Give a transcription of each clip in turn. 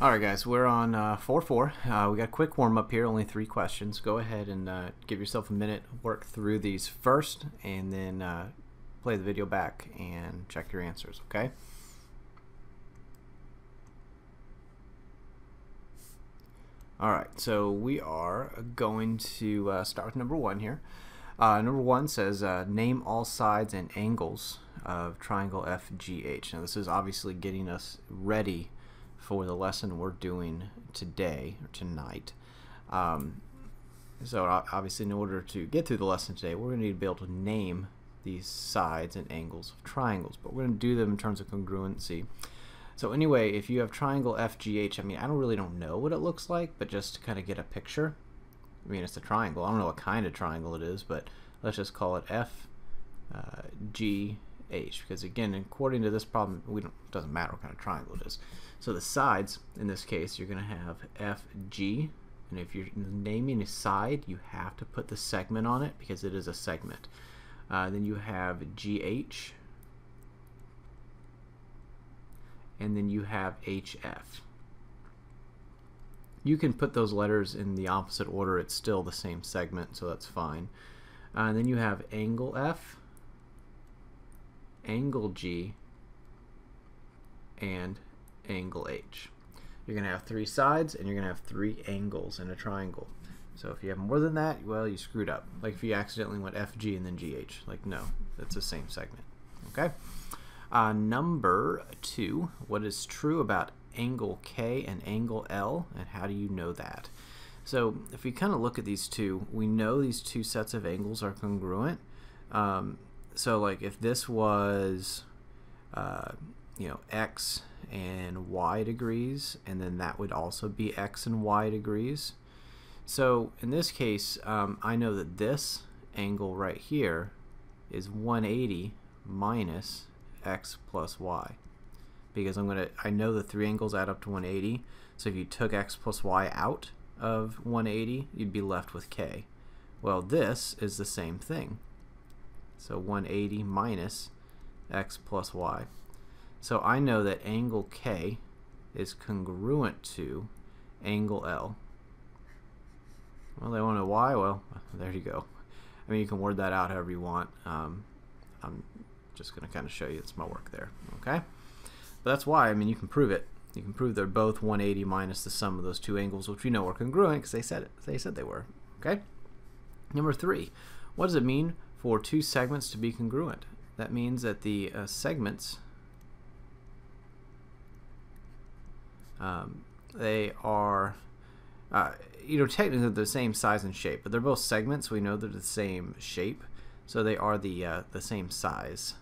Alright guys, we're on 4-4. We got a quick warm-up here, only 3 questions. Go ahead and give yourself a minute, work through these first, and then play the video back and check your answers, okay? Alright, so we are going to start with number 1 here. Number 1 says, name all sides and angles of triangle FGH. Now this is obviously getting us ready for the lesson we're doing today or tonight. So obviously in order to get through the lesson today, we're going to need to be able to name these sides and angles of triangles, but we're going to do them in terms of congruency. So anyway, if you have triangle FGH, I mean, I don't know what it looks like, but just to kind of get a picture, I mean, it's a triangle. I don't know what kind of triangle it is, but let's just call it FGH, because again, according to this problem, it doesn't matter what kind of triangle it is. So the sides, in this case, you're going to have FG, and if you're naming a side, you have to put the segment on it because it is a segment. Then you have GH, and then you have HF. You can put those letters in the opposite order, it's still the same segment, so that's fine. And then you have angle F, angle G, and angle H. You're going to have 3 sides and you're going to have 3 angles in a triangle. So if you have more than that, well, you screwed up. Like if you accidentally went FG and then GH. Like, no, that's the same segment. Okay? Number 2, what is true about angle K and angle L, and how do you know that? So if we kind of look at these two, we know these two sets of angles are congruent. So like if this was X and Y degrees, and then that would also be X and Y degrees. So in this case, I know that this angle right here is 180 minus X plus Y, because I know the 3 angles add up to 180. So if you took X plus Y out of 180, you'd be left with K. Well, this is the same thing. So 180 minus X plus Y. So I know that angle K is congruent to angle L. Well, they want to know why? Well, there you go. I mean, you can word that out however you want. I'm just going to kind of show you it's my work there. Okay? But that's why. I mean, you can prove it. You can prove they're both 180 minus the sum of those 2 angles, which we know are congruent because they said it. They said they were. Okay? Number 3. What does it mean for 2 segments to be congruent? That means that the segments, they are, technically the same size and shape, but they're both segments. We know they're the same shape, so they are the same size.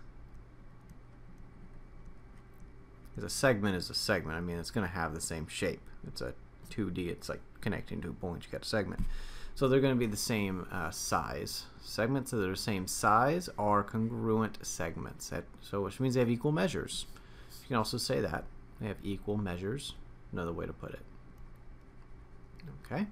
Because a segment is a segment. I mean, it's going to have the same shape. It's a 2D. It's like connecting 2 points. You got a segment. So they're going to be the same size. Segments that are the same size are congruent segments. So which means they have equal measures. You can also say that. They have equal measures. Another way to put it. Okay.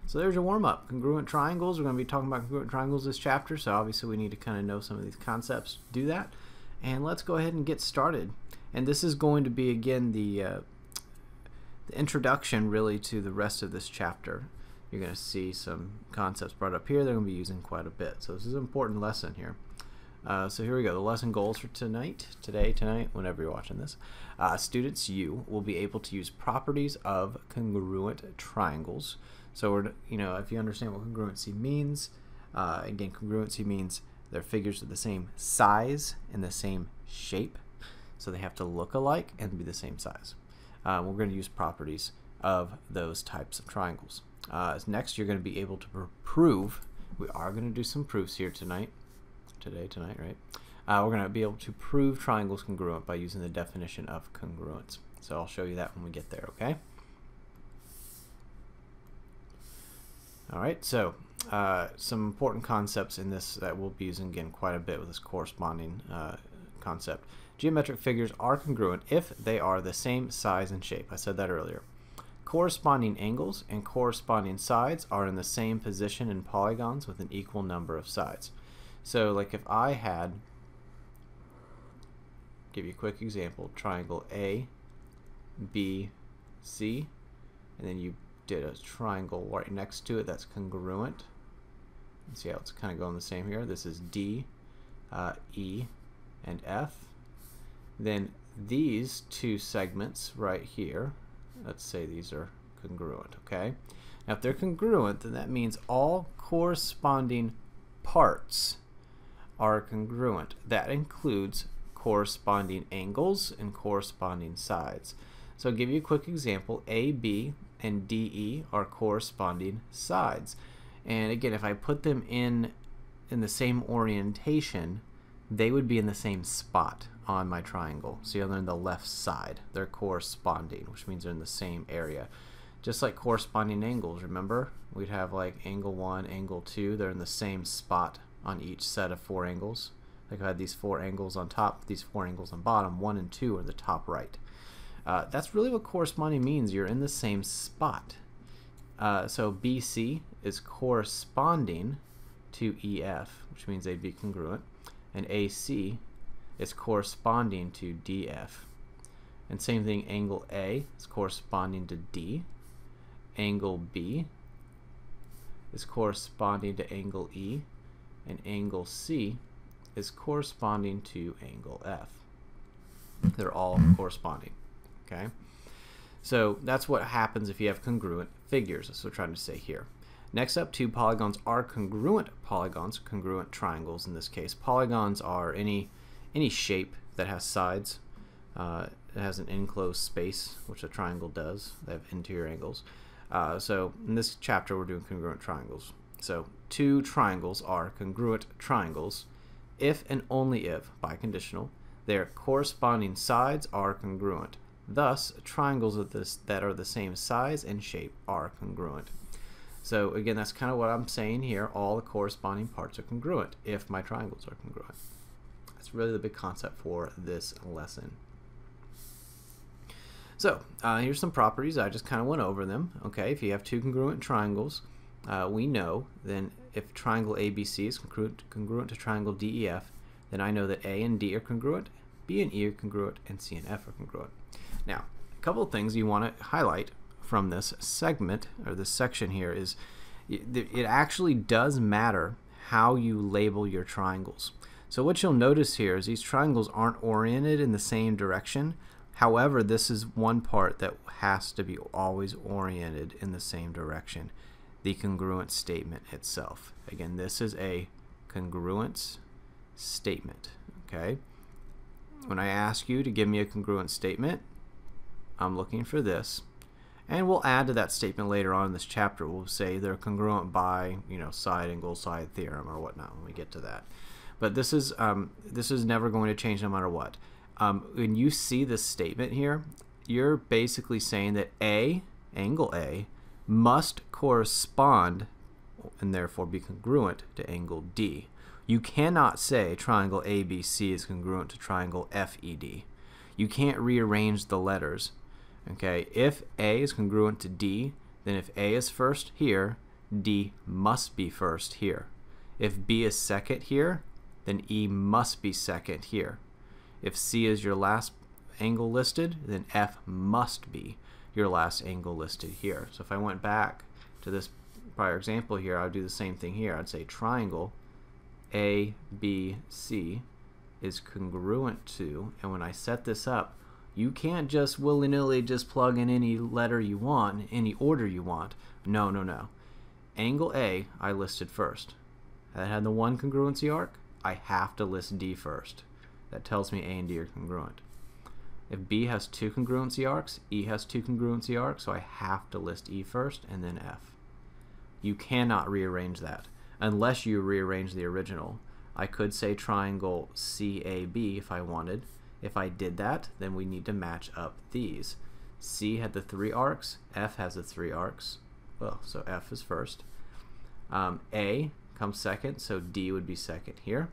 So there's your warm-up. Congruent triangles. We're going to be talking about congruent triangles this chapter, so obviously we need to kind of know some of these concepts to do that. And let's go ahead and get started. And this is going to be, again, the introduction really to the rest of this chapter. You're going to see some concepts brought up here they're going to be using quite a bit. So this is an important lesson here. So here we go. The lesson goals for tonight, whenever you're watching this. Students, you will be able to use properties of congruent triangles. So we're, if you understand what congruency means, again, congruency means their figures are the same size and the same shape. So they have to look alike and be the same size. We're going to use properties of those types of triangles. Next, you're going to be able to prove. We are going to do some proofs here tonight, right? We're going to be able to prove triangles congruent by using the definition of congruence. So I'll show you that when we get there, okay? All right, so some important concepts in this that we'll be using again quite a bit with this corresponding concept. Geometric figures are congruent if they are the same size and shape. I said that earlier. Corresponding angles and corresponding sides are in the same position in polygons with an equal number of sides. So like if I had give you a quick example. Triangle A, B, C, and then you did a triangle right next to it that's congruent. See how it's kind of going the same here. This is D, E, and F. Then these two segments right here, let's say these are congruent, okay? Now if they're congruent, then that means all corresponding parts are congruent. That includes corresponding angles and corresponding sides. So I'll give you a quick example. AB and DE are corresponding sides. And again, if I put them in the same orientation, they would be in the same spot on my triangle. See how they're on the left side. They're corresponding, which means they're in the same area. Just like corresponding angles, remember? We'd have like angle 1, angle 2. They're in the same spot on each set of 4 angles. Like I had these 4 angles on top, these 4 angles on bottom. 1 and 2 are the top right. That's really what corresponding means. You're in the same spot. So BC is corresponding to EF, which means they'd be congruent, and AC is corresponding to DF. And same thing, angle A is corresponding to D, angle B is corresponding to angle E, and angle C is corresponding to angle F. They're all corresponding. Okay? So that's what happens if you have congruent figures. That's what we're trying to say here. Next up, two polygons are congruent polygons, congruent triangles in this case. Polygons are any shape that has sides. It has an enclosed space, which a triangle does. They have interior angles. So in this chapter, we're doing congruent triangles. So two triangles are congruent triangles if and only if, biconditional, their corresponding sides are congruent. Thus, triangles that are the same size and shape are congruent. So again, that's kind of what I'm saying here. All the corresponding parts are congruent if my triangles are congruent. That's really the big concept for this lesson. So here's some properties. I just kind of went over them. Okay, if you have two congruent triangles, we know then if triangle ABC is congruent to triangle DEF, then I know that A and D are congruent, B and E are congruent, and C and F are congruent. Now, a couple of things you want to highlight from this segment, or this section here, is it actually does matter how you label your triangles. So what you'll notice here is these triangles aren't oriented in the same direction. However, this is one part that has to be always oriented in the same direction, the congruent statement itself. Again, this is a congruence statement. Okay? When I ask you to give me a congruent statement, I'm looking for this, and we'll add to that statement later on in this chapter. We'll say they're congruent by, side angle, side theorem, or whatnot when we get to that. But this is never going to change no matter what. When you see this statement here, you're basically saying that angle A, must correspond and therefore be congruent to angle D. You cannot say triangle ABC is congruent to triangle FED. You can't rearrange the letters. Okay, if A is congruent to D, then if A is first here, D must be first here. If B is second here, then E must be second here. If C is your last angle listed, then F must be your last angle listed here. So if I went back to this prior example here, I would do the same thing here. I'd say triangle ABC is congruent to, and when I set this up, you can't just willy-nilly just plug in any letter you want, any order you want. No, no, no. Angle A I listed first. That had the one congruency arc. I have to list D first. That tells me A and D are congruent. If B has two congruency arcs, E has two congruency arcs, so I have to list E first and then F. You cannot rearrange that unless you rearrange the original. I could say triangle CAB if I wanted. If I did that, then we need to match up these. C had the 3 arcs, F has the 3 arcs. Well, so F is first. A comes second, so D would be second here.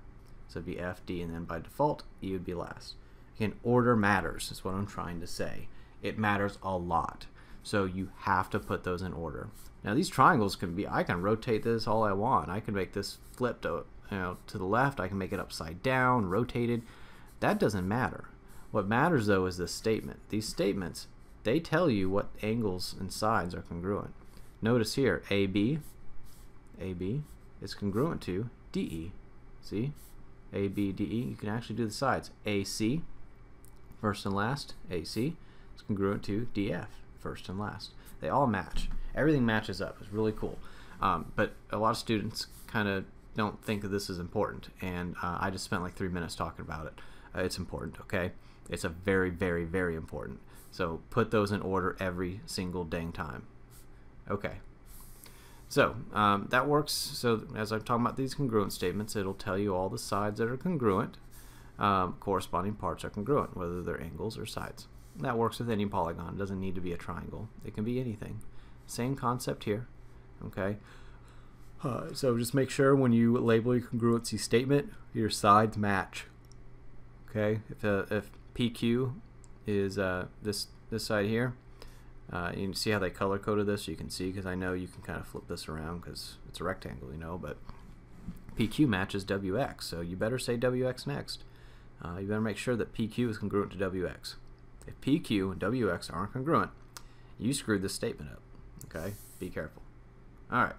So it'd be F, D, and then by default, E would be last. Again, order matters, is what I'm trying to say. It matters a lot. So you have to put those in order. Now these triangles can be, I can rotate this all I want. I can make this flip to the left. I can make it upside down, rotated. That doesn't matter. What matters though is this statement. These statements, they tell you what angles and sides are congruent. Notice here, AB is congruent to DE. See? AB, DE, you can actually do the sides. AC, first and last, AC is congruent to DF, first and last. They all match. Everything matches up. It's really cool. But a lot of students kind of don't think that this is important, and I just spent like 3 minutes talking about it. It's important, okay? It's a very, very, very important. So put those in order every single dang time. Okay. So that works. So as I'm talking about these congruent statements, it'll tell you all the sides that are congruent. Corresponding parts are congruent, whether they're angles or sides. That works with any polygon. It doesn't need to be a triangle. It can be anything. Same concept here. Okay. So just make sure when you label your congruency statement, your sides match. Okay. If PQ is this side here, you can see how they color coded this. You can see, because I know you can kind of flip this around because it's a rectangle, you know. But PQ matches WX, so you better say WX next. You better make sure that PQ is congruent to WX. If PQ and WX aren't congruent, you screwed this statement up. Okay, be careful. All right.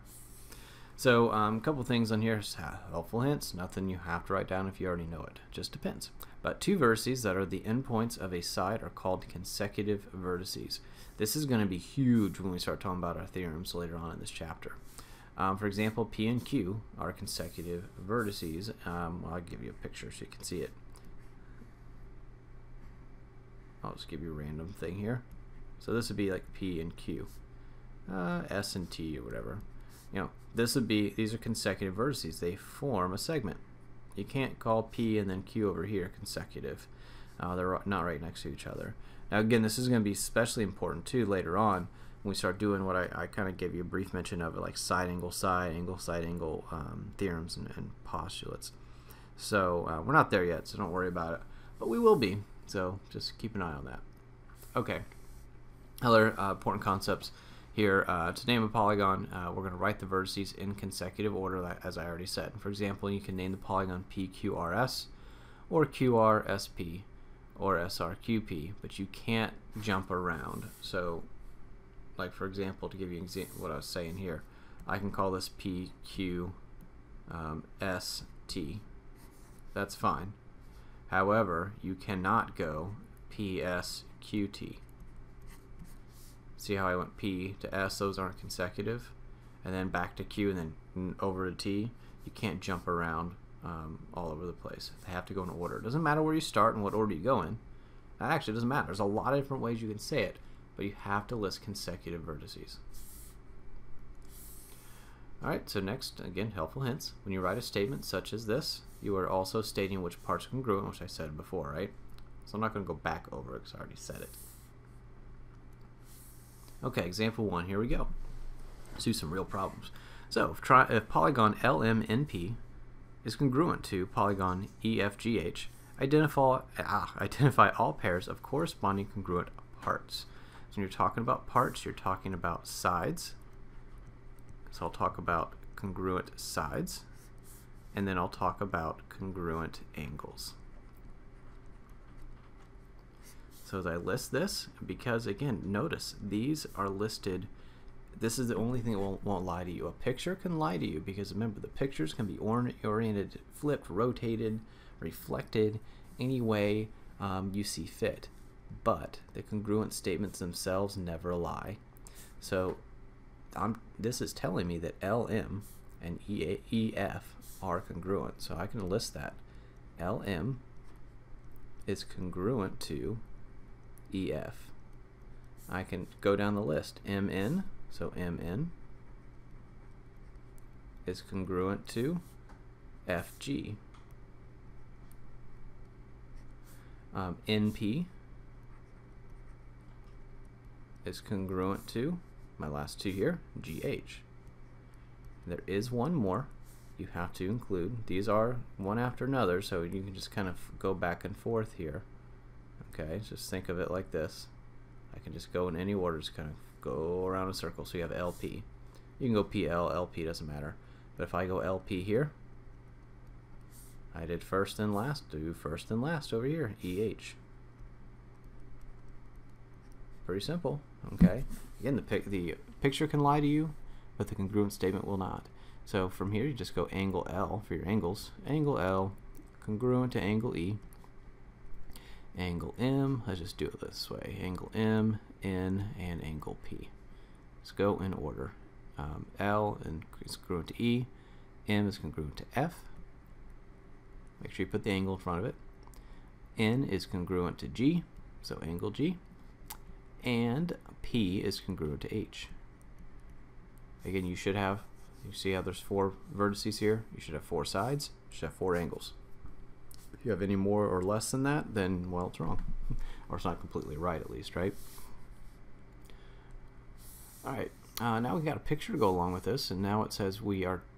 So a couple things on here, helpful hints, nothing you have to write down if you already know it, just depends. But two vertices that are the endpoints of a side are called consecutive vertices. This is going to be huge when we start talking about our theorems later on in this chapter. For example, P and Q are consecutive vertices. I'll give you a picture so you can see it. I'll just give you a random thing here. So this would be like P and Q, S and T or whatever. You know, this would be, these are consecutive vertices. They form a segment. You can't call P and then Q over here consecutive. They're not right next to each other. Now again, this is going to be especially important too later on when we start doing what I kind of gave you a brief mention of, it, like side angle theorems and postulates. So we're not there yet, so don't worry about it. But we will be, so just keep an eye on that. Okay, other important concepts here. To name a polygon, we're going to write the vertices in consecutive order, as I already said. For example, you can name the polygon PQRS or QRSP or SRQP, but you can't jump around. So, like for example, to give you what I was saying here, I can call this PQST. That's fine. However, you cannot go PSQT. See how I went P to S? Those aren't consecutive. And then back to Q and then over to T. You can't jump around all over the place. They have to go in order. It doesn't matter where you start and what order you go in. That actually doesn't matter. There's a lot of different ways you can say it, but you have to list consecutive vertices. Alright, so next, again, helpful hints. When you write a statement such as this, you are also stating which parts are congruent, which I said before, right? So I'm not going to go back over it because I already said it. Okay, example 1, here we go. Let's do some real problems. So, if polygon LMNP is congruent to polygon EFGH, identify all pairs of corresponding congruent parts. So when you're talking about parts, you're talking about sides. So I'll talk about congruent sides, and then I'll talk about congruent angles. So as I list this, because again, notice these are listed. This is the only thing that won't lie to you. A picture can lie to you because remember, the pictures can be oriented, flipped, rotated, reflected, any way you see fit. But the congruent statements themselves never lie. So this is telling me that LM and EF are congruent. So I can list that. LM is congruent to EF. I can go down the list. MN, so MN is congruent to FG. NP is congruent to my last two here, GH. There is one more you have to include. These are one after another, so you can just kind of go back and forth here. Okay, just think of it like this. I can just go in any order, just kind of go around a circle. So you have LP. You can go PL, LP, doesn't matter. But if I go LP here, I did first and last, do first and last over here, EH. Pretty simple. Okay. Again, the picture can lie to you, but the congruent statement will not. So from here, you just go angle L for your angles. Angle L congruent to angle E. Angle M, let's just do it this way. Angle M, N, and angle P. Let's go in order. L is congruent to E. M is congruent to F. Make sure you put the angle in front of it. N is congruent to G, so angle G. And P is congruent to H. Again, you see how there's 4 vertices here? You should have 4 sides, you should have 4 angles. If you have any more or less than that, then, well, it's wrong. Or it's not completely right, at least, right? Alright, now we've got a picture to go along with this, and now it says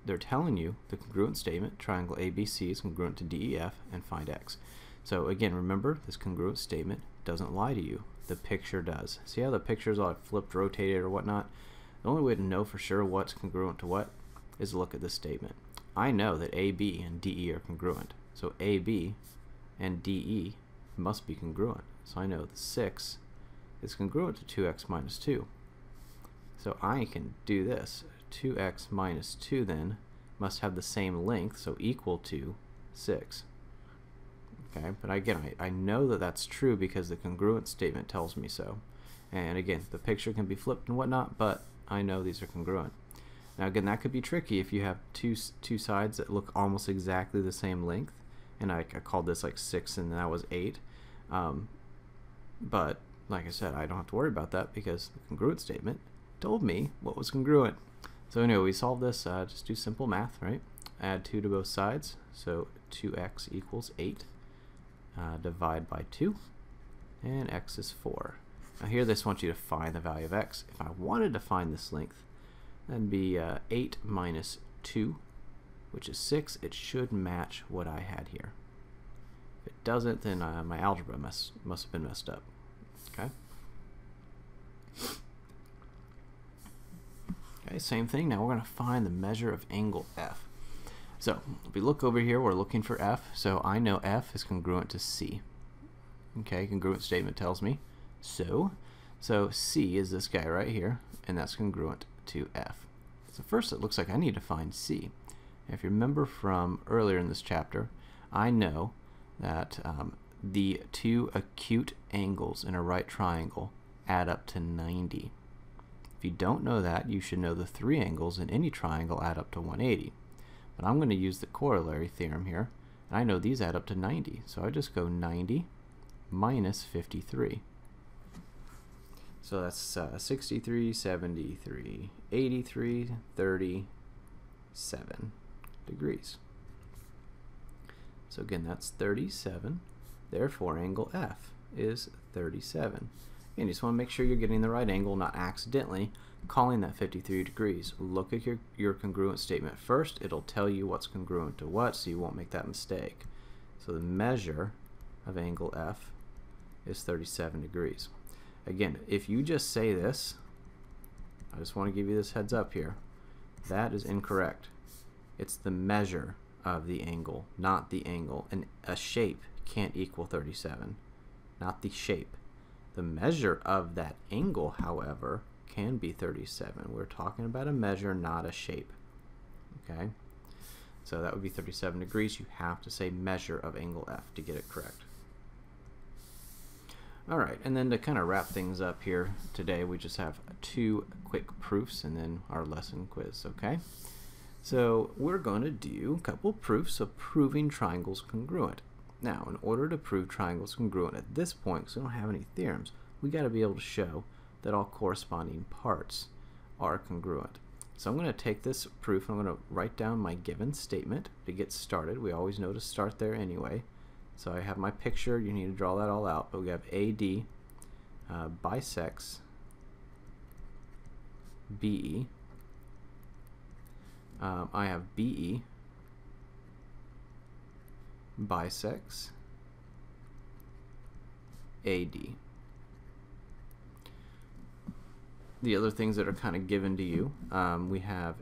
they're telling you the congruent statement, triangle ABC is congruent to DEF, and find X. So again, remember, this congruent statement doesn't lie to you. The picture does. See how the picture's all flipped, rotated, or whatnot? The only way to know for sure what's congruent to what is to look at this statement. I know that AB and DE are congruent. So AB and DE must be congruent. So I know the 6 is congruent to 2x minus 2. So I can do this. 2x minus 2 then must have the same length, so equal to 6. Okay, but again, I know that that's true because the congruent statement tells me so. And again, the picture can be flipped and whatnot, but I know these are congruent. Now again, that could be tricky if you have two sides that look almost exactly the same length. And I called this like 6 and that was 8. But like I said, I don't have to worry about that because the congruent statement told me what was congruent. So anyway, we solve this, just do simple math, right? Add 2 to both sides, so 2x equals 8. Divide by 2, and x is 4. Now here they just want you to find the value of x. If I wanted to find this length, that'd be 8 minus 2, which is 6. It should match what I had here. If it doesn't, then my algebra must have been messed up. Okay. Okay, same thing. Now we're going to find the measure of angle F. So if we look over here, we're looking for F. So I know F is congruent to C. Okay, congruent statement tells me so. So C is this guy right here, and that's congruent to F. So first it looks like I need to find C. If you remember from earlier in this chapter, I know that the 2 acute angles in a right triangle add up to 90. If you don't know that, you should know the 3 angles in any triangle add up to 180. But I'm going to use the corollary theorem here, and I know these add up to 90. So I just go 90 minus 53. So that's 63, 73, 83, 37 degrees. So again, that's 37. Therefore, angle F is 37. And you just want to make sure you're getting the right angle, not accidentally calling that 53 degrees. Look at your congruent statement first. It'll tell you what's congruent to what, so you won't make that mistake. So the measure of angle F is 37 degrees. Again, if you just say this, I just want to give you this heads up here, that is incorrect. It's the measure of the angle, not the angle. And a shape can't equal 37, not the shape. The measure of that angle, however, can be 37. We're talking about a measure, not a shape. Okay? So that would be 37 degrees. You have to say measure of angle F to get it correct. Alright, and then to kind of wrap things up here today, we just have 2 quick proofs and then our lesson quiz, okay? So we're going to do a couple proofs of proving triangles congruent. Now, in order to prove triangles congruent at this point, because we don't have any theorems, we got to be able to show that all corresponding parts are congruent. So I'm going to take this proof and I'm going to write down my given statement to get started. We always know to start there anyway. So I have my picture. You need to draw that all out. But we have AD bisects BE. I have BE bisects AD. The other things that are kind of given to you, we have,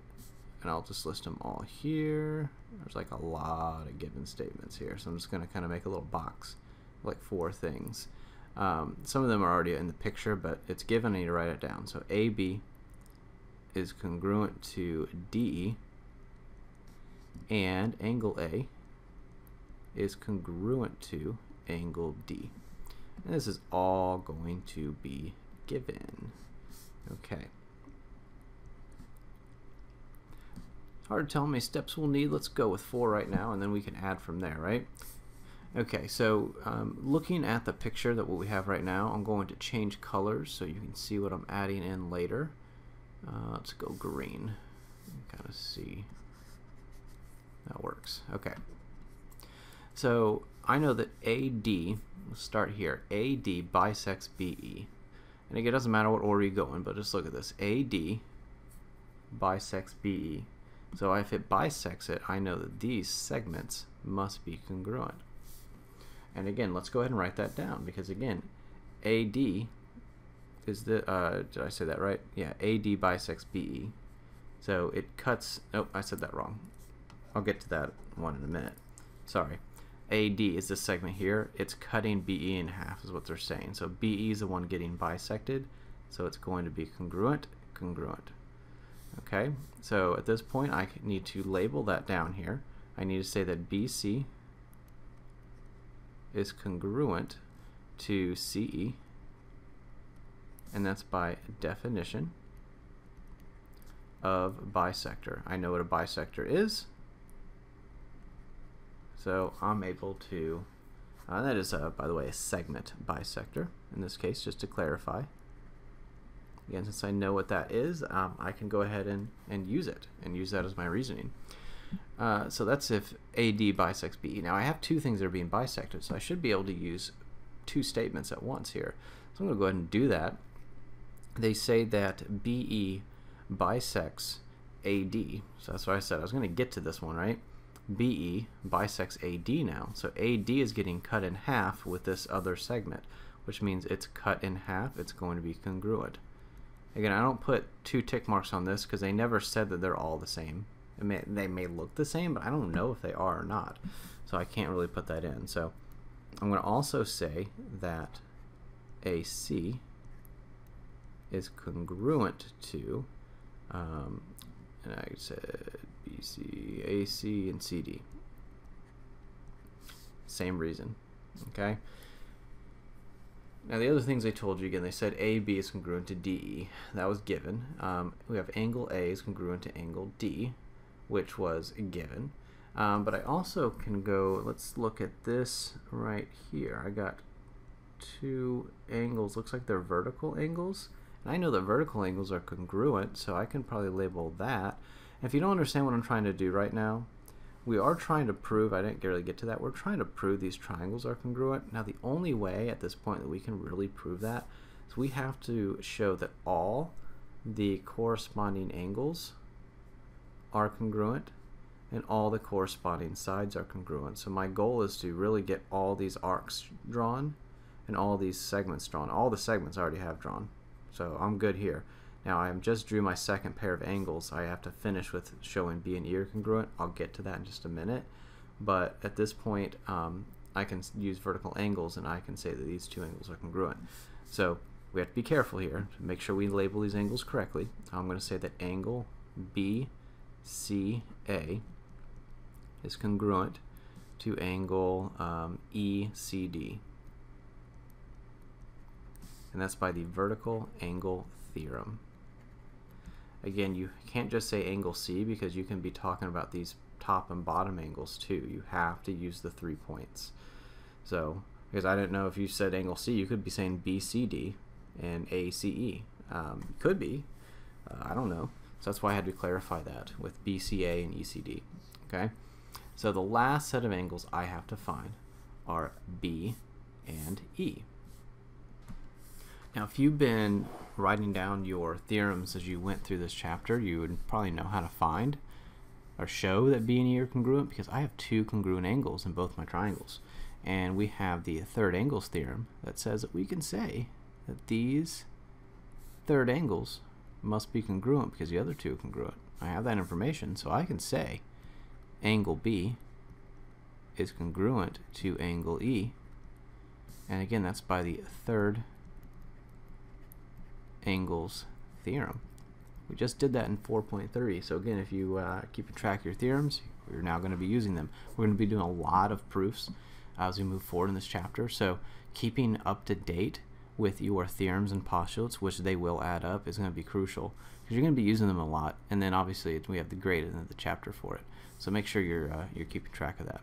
and I'll just list them all here. There's like a lot of given statements here, so I'm just going to kind of make a little box, like 4 things. Some of them are already in the picture, but it's given. I need to write it down. So AB is congruent to DE, and angle A is congruent to angle D. And this is all going to be given. Okay. Hard to tell how many steps we'll need. Let's go with 4 right now, and then we can add from there, right? Okay, so looking at the picture that what we have right now, I'm going to change colors so you can see what I'm adding in later. Let's go green. Kind of see that works. Okay. So I know that AD, let's start here, AD bisects BE. And again, it doesn't matter what order you go in, but just look at this. AD bisects BE. So if it bisects it, I know that these segments must be congruent. And again, let's go ahead and write that down, because again, AD is the, did I say that right? Yeah, AD bisects BE. So it cuts, oh, I said that wrong. I'll get to that one in a minute. Sorry. AD is this segment here. It's cutting BE in half is what they're saying. So BE is the one getting bisected. So it's going to be congruent, congruent. Okay, so at this point I need to label that down here. I need to say that BC is congruent to CE, and that's by definition of bisector. I know what a bisector is, so I'm able to, that is, by the way, a segment bisector in this case, just to clarify. Again, since I know what that is, I can go ahead and use it, and use that as my reasoning. So that's if AD bisects BE. Now I have two things that are being bisected, so I should be able to use two statements at once here. So I'm going to go ahead and do that. They say that BE bisects AD. So that's what I said. I was going to get to this one, right? BE bisects AD now. So AD is getting cut in half with this other segment, which means it's cut in half. It's going to be congruent. Again, I don't put 2 tick marks on this because they never said that they're all the same. They may look the same, but I don't know if they are or not. So I can't really put that in. So I'm going to also say that AC is congruent to, and I said BC, AC, and CD. Same reason. Okay? Now the other things they told you, again, they said AB is congruent to DE. That was given. We have angle A is congruent to angle D, which was given. But I also can go, let's look at this right here. I got 2 angles, looks like they're vertical angles. And I know that vertical angles are congruent, so I can probably label that. And if you don't understand what I'm trying to do right now, we are trying to prove, I didn't really get to that, we're trying to prove these triangles are congruent. Now the only way at this point that we can really prove that is we have to show that all the corresponding angles are congruent and all the corresponding sides are congruent. So my goal is to really get all these arcs drawn and all these segments drawn. All the segments I already have drawn, so I'm good here. Now I just drew my second pair of angles. I have to finish with showing B and E are congruent. I'll get to that in just a minute. But at this point, I can use vertical angles and I can say that these 2 angles are congruent. So we have to be careful here to make sure we label these angles correctly. I'm going to say that angle BCA is congruent to angle ECD. And that's by the vertical angle theorem. Again, you can't just say angle C because you can be talking about these top and bottom angles too. You have to use the 3 points. So, because I didn't know if you said angle C, you could be saying BCD and ACE. Could be. I don't know. So that's why I had to clarify that with BCA and ECD. Okay? So the last set of angles I have to find are B and E. Now, if you've been writing down your theorems as you went through this chapter, you would probably know how to find or show that B and E are congruent, because I have 2 congruent angles in both my triangles. And we have the third angles theorem that says that we can say that these third angles must be congruent because the other 2 are congruent. I have that information, so I can say angle B is congruent to angle E, And again, that's by the third angles theorem. We just did that in 4.3. So again, if you keep track of your theorems, you're now going to be using them. We're going to be doing a lot of proofs as we move forward in this chapter. So keeping up to date with your theorems and postulates, which they will add up, is going to be crucial because you're going to be using them a lot. And then obviously we have the grade and the chapter for it. So make sure you're keeping track of that.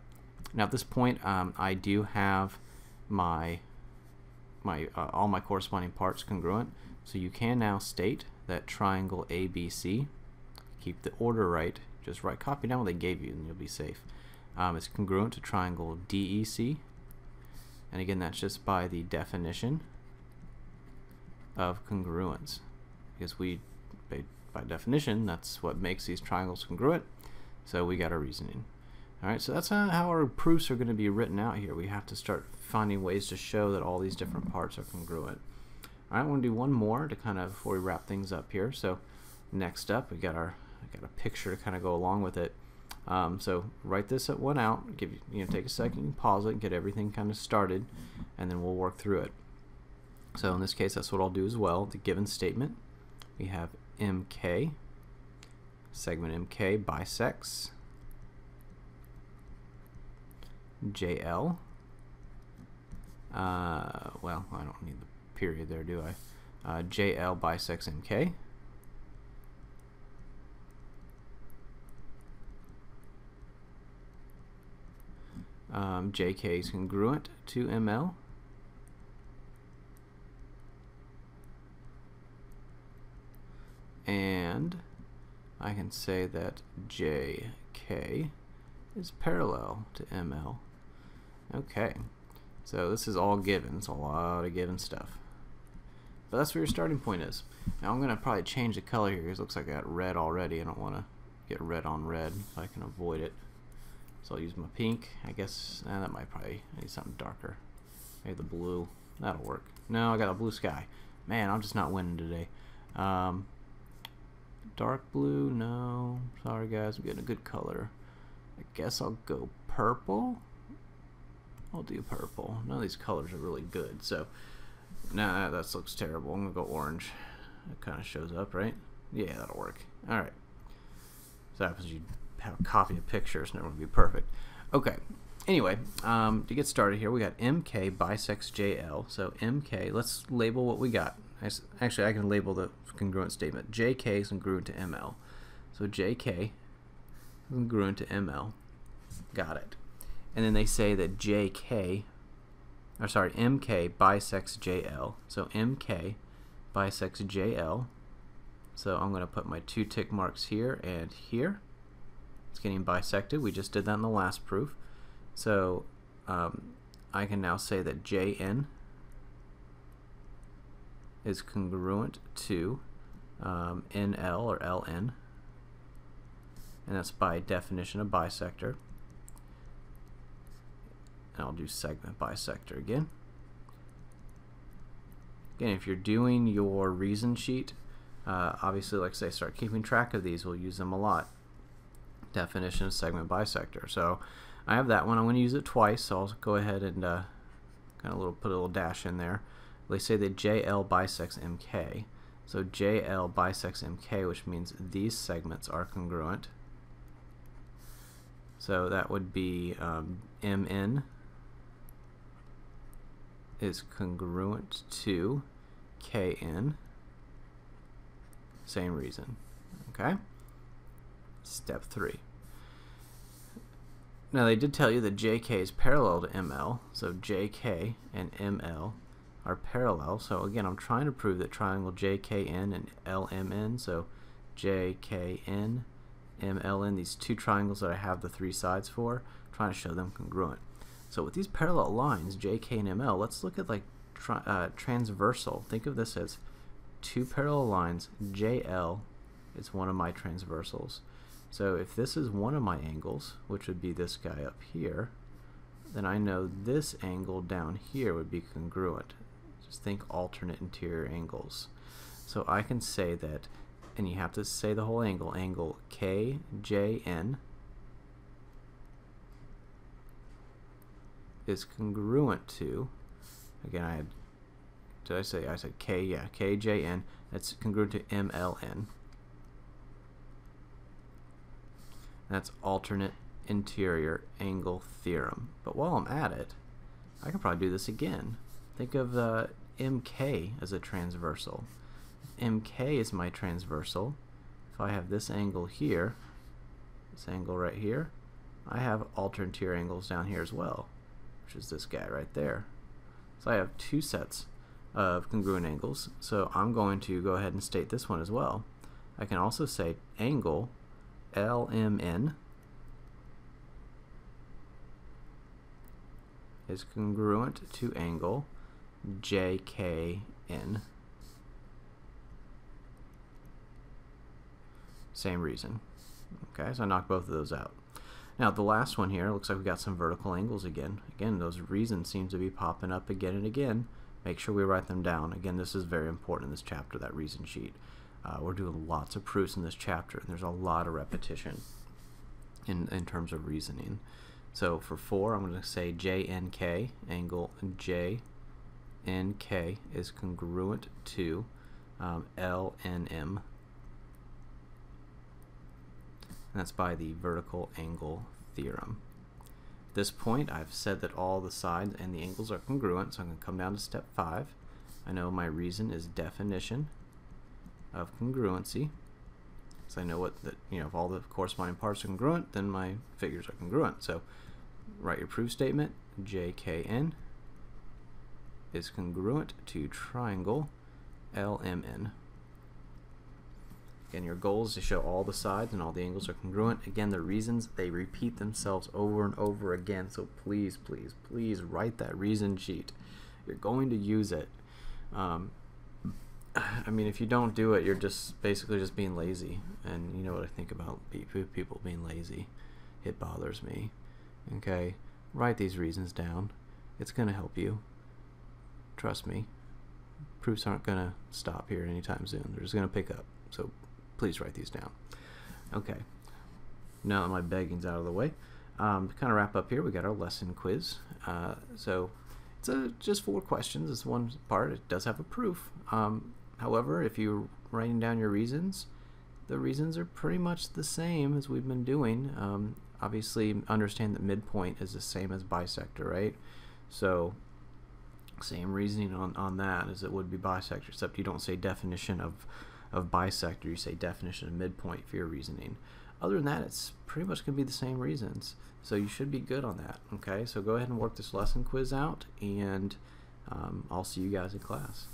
Now at this point, I do have my all my corresponding parts congruent. So you can now state that triangle ABC, keep the order right, just copy down what they gave you and you'll be safe. It's congruent to triangle DEC, and again that's just by the definition of congruence, because by definition that's what makes these triangles congruent, so we got our reasoning. Alright, so that's how our proofs are going to be written out here. We have to start finding ways to show that all these different parts are congruent. Alright, I want to do one more to kind of before we wrap things up here. So next up, I got a picture to kind of go along with it. So write this one out. Take a second, pause it, get everything kind of started, and then we'll work through it. So in this case, that's what I'll do as well. The given statement, we have MK, segment MK bisects JL. Well, I don't need the period there, do I? JL bisects MK. JK is congruent to ML. And I can say that JK is parallel to ML. Okay, so this is all given. It's a lot of given stuff. But that's where your starting point is. Now I'm going to probably change the color here because it looks like I got red already. I don't want to get red on red if I can avoid it. So I'll use my pink. I guess that might probably need something darker. Maybe the blue. That'll work. No, I got a blue sky. Man, I'm just not winning today. Dark blue, no. Sorry guys, I'm getting a good color. I guess I'll go purple. I'll do purple. None of these colors are really good, so nah, that looks terrible. I'm gonna go orange. It kind of shows up, right? Yeah, that'll work. All right. So that happens you have a copy of pictures, never gonna be perfect. Okay. Anyway, to get started here, we got MK bisects JL. So MK, let's label what we got. Actually, I can label the congruent statement. JK is congruent to ML. So JK is congruent to ML. Got it. And then they say that MK bisects JL. So MK bisects JL. So I'm going to put my 2 tick marks here and here. It's getting bisected. We just did that in the last proof. So I can now say that JN is congruent to NL or LN. And that's by definition a bisector. And I'll do segment bisector again. Again, if you're doing your reason sheet, obviously, like I say, start keeping track of these. We'll use them a lot. Definition of segment bisector. So I have that one. I'm going to use it twice, so I'll go ahead and put a little dash in there. They say that JL bisects MK. So JL bisects MK, which means these segments are congruent. So that would be MN is congruent to KN. Same reason. Okay? Step 3. Now they did tell you that JK is parallel to ML, so JK and ML are parallel. So again, I'm trying to prove that triangle JKN and LMN, so JKN, MLN, these 2 triangles that I have the 3 sides for, I'm trying to show them congruent. So with these parallel lines, JK and ML, let's look at like transversal. Think of this as 2 parallel lines. JL is one of my transversals. So if this is one of my angles, which would be this guy up here, then I know this angle down here would be congruent. Just think alternate interior angles. So I can say that, and you have to say the whole angle, angle KJN is congruent to, Again, I said K, yeah, KJN. That's congruent to MLN. That's alternate interior angle theorem. But while I'm at it, I can probably do this again. Think of MK as a transversal. If MK is my transversal, if I have this angle here, this angle right here, I have alternate interior angles down here as well, which is this guy right there. So I have two sets of congruent angles, so I'm going to go ahead and state this one as well. I can also say angle LMN is congruent to angle JKN. Same reason. Okay, so I knocked both of those out. Now the last one here, looks like we got some vertical angles again. Again, those reasons seem to be popping up again and again. Make sure we write them down. Again, this is very important in this chapter, that reason sheet. We're doing lots of proofs in this chapter, and there's a lot of repetition in terms of reasoning. So for 4, I'm going to say JNK, angle JNK is congruent to LNM. And that's by the vertical angle theorem. At this point, I've said that all the sides and the angles are congruent, so I'm going to come down to step 5. I know my reason is definition of congruency. So I know what if all the corresponding parts are congruent, then my figures are congruent. So write your proof statement. JKN is congruent to triangle LMN. Again, your goal is to show all the sides and all the angles are congruent. Again, the reasons, they repeat themselves over and over again, so please, please, please write that reason sheet. You're going to use it. I mean, if you don't do it, you're just basically just being lazy. And you know what I think about people being lazy. It bothers me. Okay? Write these reasons down. It's going to help you. Trust me. Proofs aren't going to stop here anytime soon. They're just going to pick up. So please write these down. Okay. Now that my begging's out of the way, to kind of wrap up here, we got our lesson quiz. So it's just 4 questions. This one part, it does have a proof. However, if you're writing down your reasons, the reasons are pretty much the same as we've been doing. Obviously, understand that midpoint is the same as bisector, right? So same reasoning on that as it would be bisector, except you don't say definition of bisector, you say definition of midpoint for your reasoning. Other than that, it's pretty much going to be the same reasons. So you should be good on that. Okay, so go ahead and work this lesson quiz out, and I'll see you guys in class.